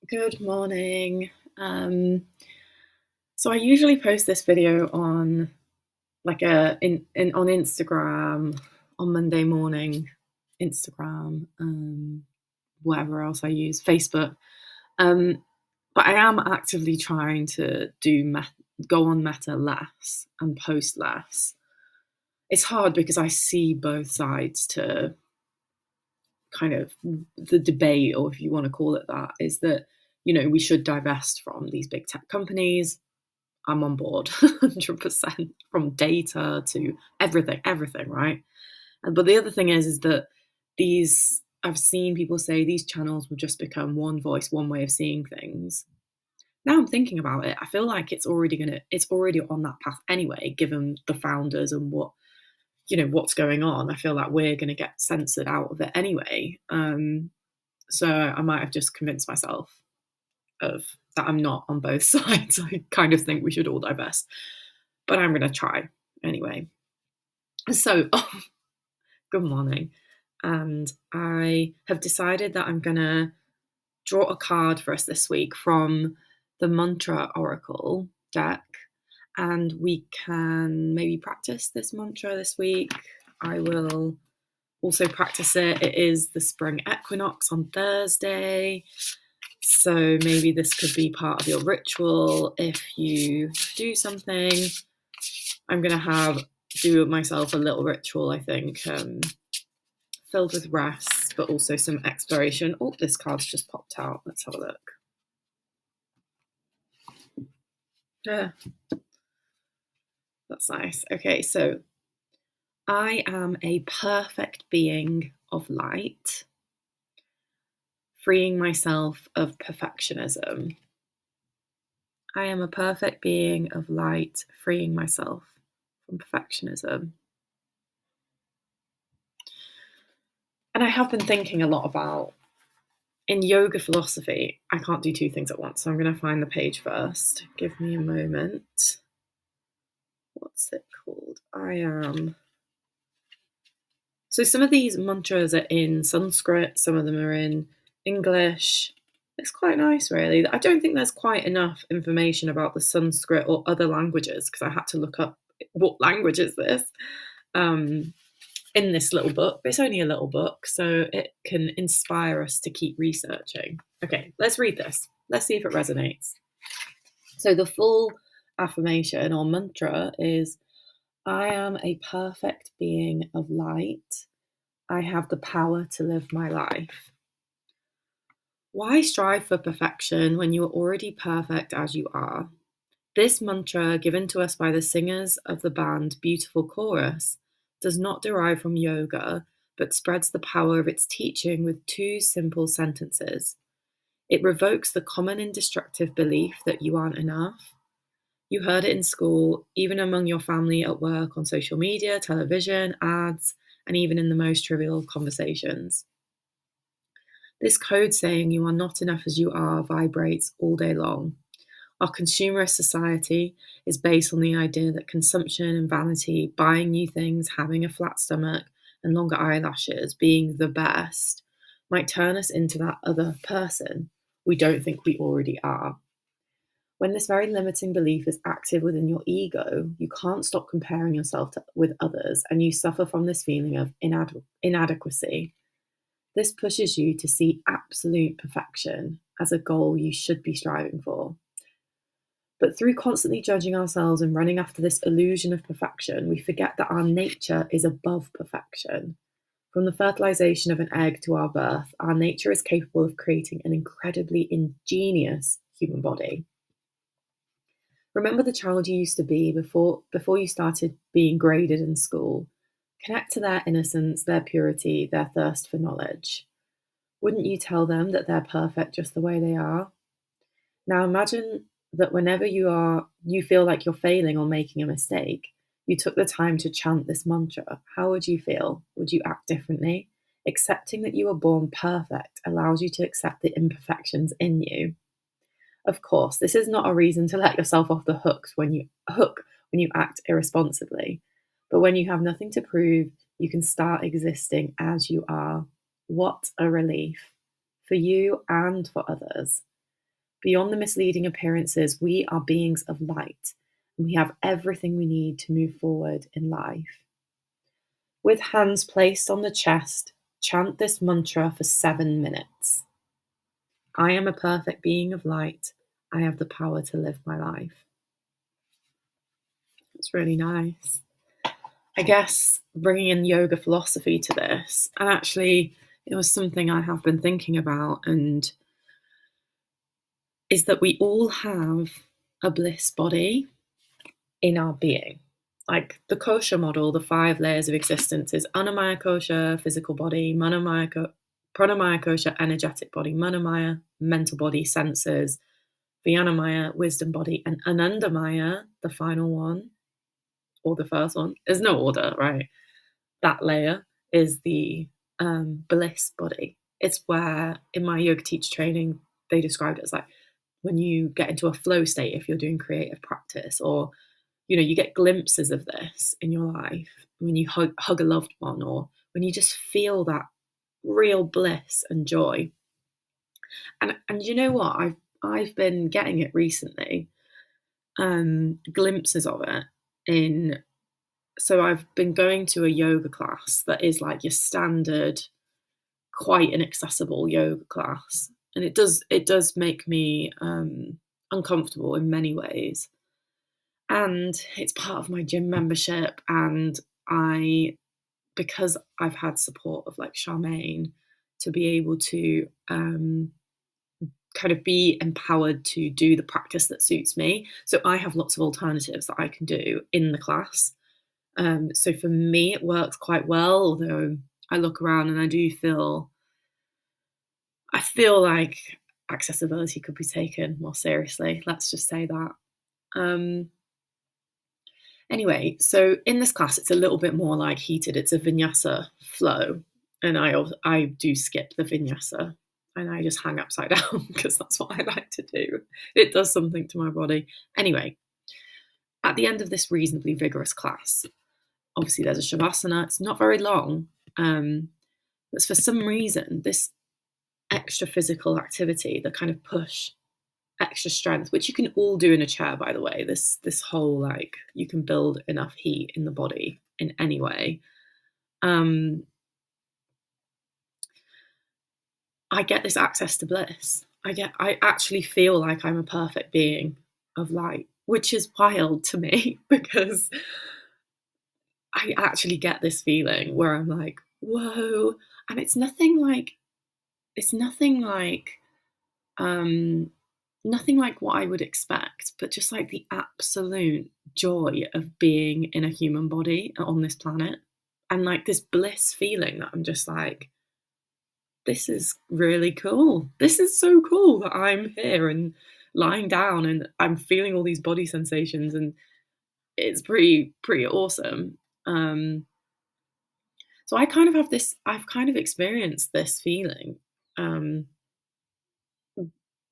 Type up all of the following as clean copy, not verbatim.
Good morning. So I usually post this video on like a in on Instagram on Monday morning, Instagram, whatever else I use, Facebook. Um, but I am actively trying to go on Meta less and post less. It's hard because I see both sides to kind of the debate, or if you want to call it that, is that we should divest from these big tech companies. I'm on board 100% from data to everything, right? But the other thing is that I've seen people say these channels will just become one voice, one way of seeing things. Now I'm thinking about it, I feel like it's already on that path anyway, given the founders and what's going on. I feel like we're going to get censored out of it anyway. So I might have just convinced myself of that I'm not on both sides. I kind of think we should all divest, but I'm going to try anyway. So, good morning. And I have decided that I'm going to draw a card for us this week from the Mantra Oracle deck, and we can maybe practice this mantra this week. I will also practice it. It is the spring equinox on Thursday. So maybe this could be part of your ritual if you do something. I'm going to do myself a little ritual, I think, filled with rest, but also some exploration. Oh, this card's just popped out. Let's have a look. Yeah, that's nice. Okay, so I am a perfect being of light, freeing myself of perfectionism. I am a perfect being of light, freeing myself from perfectionism. And I have been thinking a lot about, in yoga philosophy, I can't do two things at once, so I'm going to find the page first. Give me a moment. What's it called? So some of these mantras are in Sanskrit, some of them are in English. It's quite nice, really. I don't think there's quite enough information about the Sanskrit or other languages, because I had to look up what language is this in this little book. But it's only a little book, so it can inspire us to keep researching. Okay, let's read this. Let's see if it resonates. So the full affirmation or mantra is, I am a perfect being of light. I have the power to live my life. Why strive for perfection when you are already perfect as you are? This mantra, given to us by the singers of the band Beautiful Chorus, does not derive from yoga, but spreads the power of its teaching with two simple sentences. It revokes the common and destructive belief that you aren't enough. You heard it in school, even among your family, at work, on social media, television, ads, and even in the most trivial conversations. This code saying you are not enough as you are vibrates all day long. Our consumerist society is based on the idea that consumption and vanity, buying new things, having a flat stomach, and longer eyelashes, being the best, might turn us into that other person we don't think we already are. When this very limiting belief is active within your ego, you can't stop comparing yourself with others, and you suffer from this feeling of inadequacy. This pushes you to see absolute perfection as a goal you should be striving for. But through constantly judging ourselves and running after this illusion of perfection, we forget that our nature is above perfection. From the fertilization of an egg to our birth, our nature is capable of creating an incredibly ingenious human body. Remember the child you used to be before you started being graded in school. Connect to their innocence, their purity, their thirst for knowledge. Wouldn't you tell them that they're perfect just the way they are? Now imagine that whenever you feel like you're failing or making a mistake, you took the time to chant this mantra. How would you feel? Would you act differently? Accepting that you were born perfect allows you to accept the imperfections in you. Of course, this is not a reason to let yourself off the hook when you act irresponsibly. But when you have nothing to prove, you can start existing as you are. What a relief for you and for others. Beyond the misleading appearances, we are beings of light, and we have everything we need to move forward in life. With hands placed on the chest, chant this mantra for 7 minutes. I am a perfect being of light. I have the power to live my life. It's really nice. I guess bringing in yoga philosophy to this, and actually it was something I have been thinking about, and is that we all have a bliss body in our being. Like the kosha model, the 5 layers of existence is Annamaya kosha, physical body, Pranamaya kosha, energetic body, Manomaya, mental body, senses, Vijnanamaya, wisdom body, and Anandamaya, the final one, or the first one. There's no order, right? That layer is the bliss body. It's where, in my yoga teacher training, they described it as like when you get into a flow state if you're doing creative practice, or you get glimpses of this in your life when you hug a loved one, or when you just feel that real bliss and joy. And you know what? I've been getting it recently, glimpses of it. So I've been going to a yoga class that is like your standard, quite inaccessible yoga class, and it does make me uncomfortable in many ways. And it's part of my gym membership, and because I've had support of like Charmaine to be able to kind of be empowered to do the practice that suits me. So I have lots of alternatives that I can do in the class. So for me, it works quite well, although I look around and I feel like accessibility could be taken more seriously. Let's just say that. Anyway, so in this class, it's a little bit more like heated. It's a vinyasa flow, and I do skip the vinyasa, and I just hang upside down because that's what I like to do. It does something to my body. Anyway, at the end of this reasonably vigorous class, obviously there's a shavasana. It's not very long, but for some reason, this extra physical activity, the kind of push, extra strength, which you can all do in a chair, by the way, this whole, like, you can build enough heat in the body in any way. I get this access to bliss. I actually feel like I'm a perfect being of light, which is wild to me because I actually get this feeling where I'm like, whoa, and it's nothing like nothing like what I would expect, but just like the absolute joy of being in a human body on this planet, and like this bliss feeling that I'm just like, this is really cool. This is so cool that I'm here and lying down and I'm feeling all these body sensations, and it's pretty awesome. So I've kind of experienced this feeling.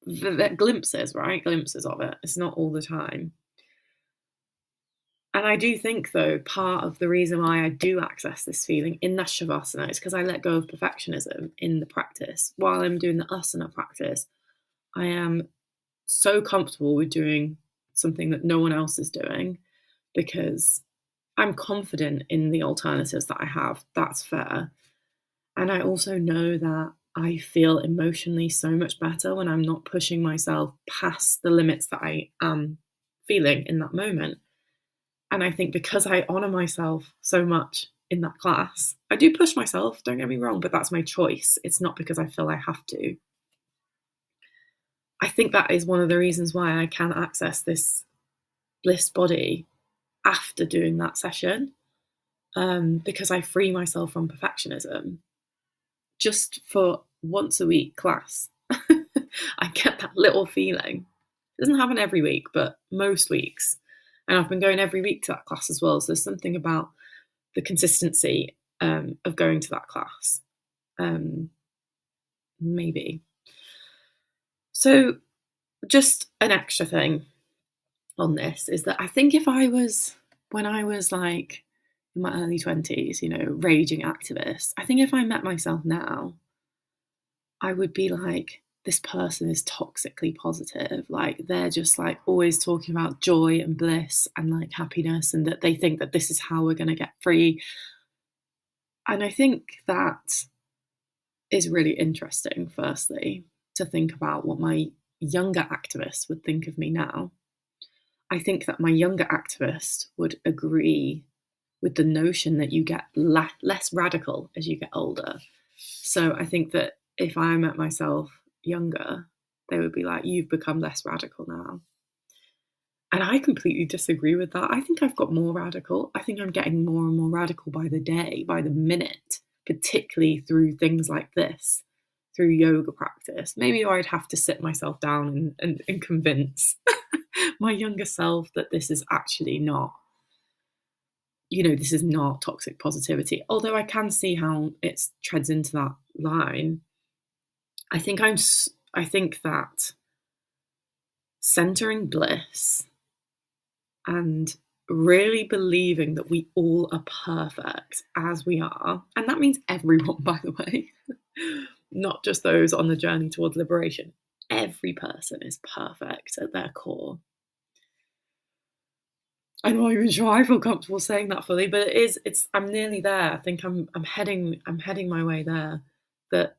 The glimpses, right? Glimpses of it. It's not all the time. And I do think, though, part of the reason why I do access this feeling in that shavasana is because I let go of perfectionism in the practice. While I'm doing the asana practice, I am so comfortable with doing something that no one else is doing because I'm confident in the alternatives that I have. That's fair. And I also know that I feel emotionally so much better when I'm not pushing myself past the limits that I am feeling in that moment. And I think because I honour myself so much in that class, I do push myself, don't get me wrong, but that's my choice. It's not because I feel I have to. I think that is one of the reasons why I can access this bliss body after doing that session, because I free myself from perfectionism. Just for once a week class, I get that little feeling. It doesn't happen every week, but most weeks. And I've been going every week to that class as well. So there's something about the consistency of going to that class. Maybe. So just an extra thing on this is that I think when I was like in my early 20s, raging activist, I think if I met myself now, I would be like, this person is toxically positive. Like they're just like always talking about joy and bliss and like happiness, and that they think that this is how we're going to get free. And I think that is really interesting, firstly, to think about what my younger activist would think of me now. I think that my younger activist would agree with the notion that you get less radical as you get older. So I think that if I met myself younger, they would be like, you've become less radical now. And I completely disagree with that. I think I've got more radical. I think I'm getting more and more radical by the day, by the minute, particularly through things like this, through yoga practice. Maybe I'd have to sit myself down and convince my younger self that this is actually not, this is not toxic positivity. Although I can see how it treads into that line. I think that centering bliss and really believing that we all are perfect as we are, and that means everyone, by the way, not just those on the journey towards liberation. Every person is perfect at their core. I'm not even sure I feel comfortable saying that fully, but I'm nearly there. I think I'm heading my way there. That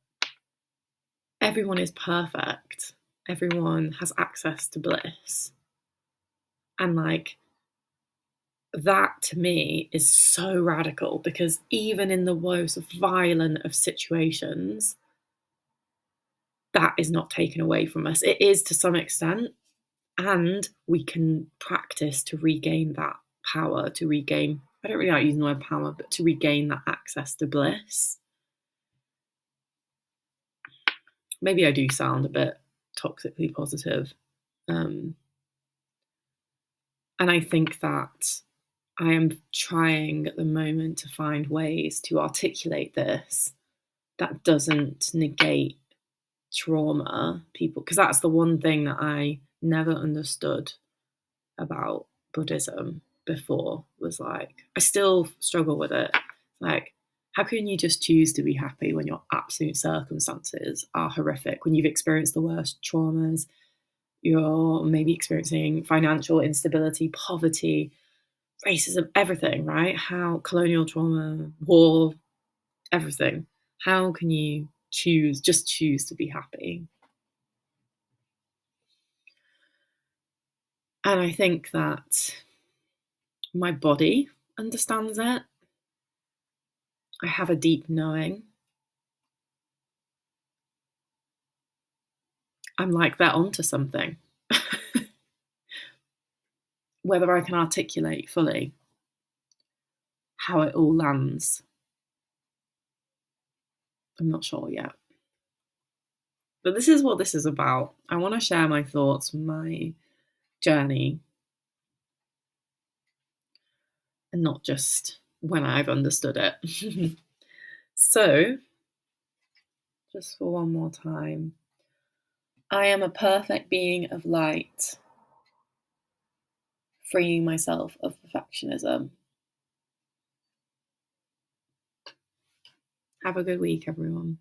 everyone is perfect. Everyone has access to bliss. And like that to me is so radical, because even in the most violent of situations, that is not taken away from us. It is to some extent, and we can practice to regain that power, to regain, I don't really like using the word power, but to regain that access to bliss. Maybe I do sound a bit toxically positive. And I think that I am trying at the moment to find ways to articulate this that doesn't negate trauma people, because that's the one thing that I never understood about Buddhism before, was like, I still struggle with it. Like, how can you just choose to be happy when your absolute circumstances are horrific, when you've experienced the worst traumas, you're maybe experiencing financial instability, poverty, racism, everything, right? How colonial trauma, war, everything. How can you choose to be happy? And I think that my body understands it. I have a deep knowing. I'm like, they're onto something. Whether I can articulate fully how it all lands, I'm not sure yet. But this is what this is about. I want to share my thoughts, my journey, and not just when I've understood it. So, just for one more time, I am a perfect being of light, freeing myself of perfectionism. Have a good week, everyone.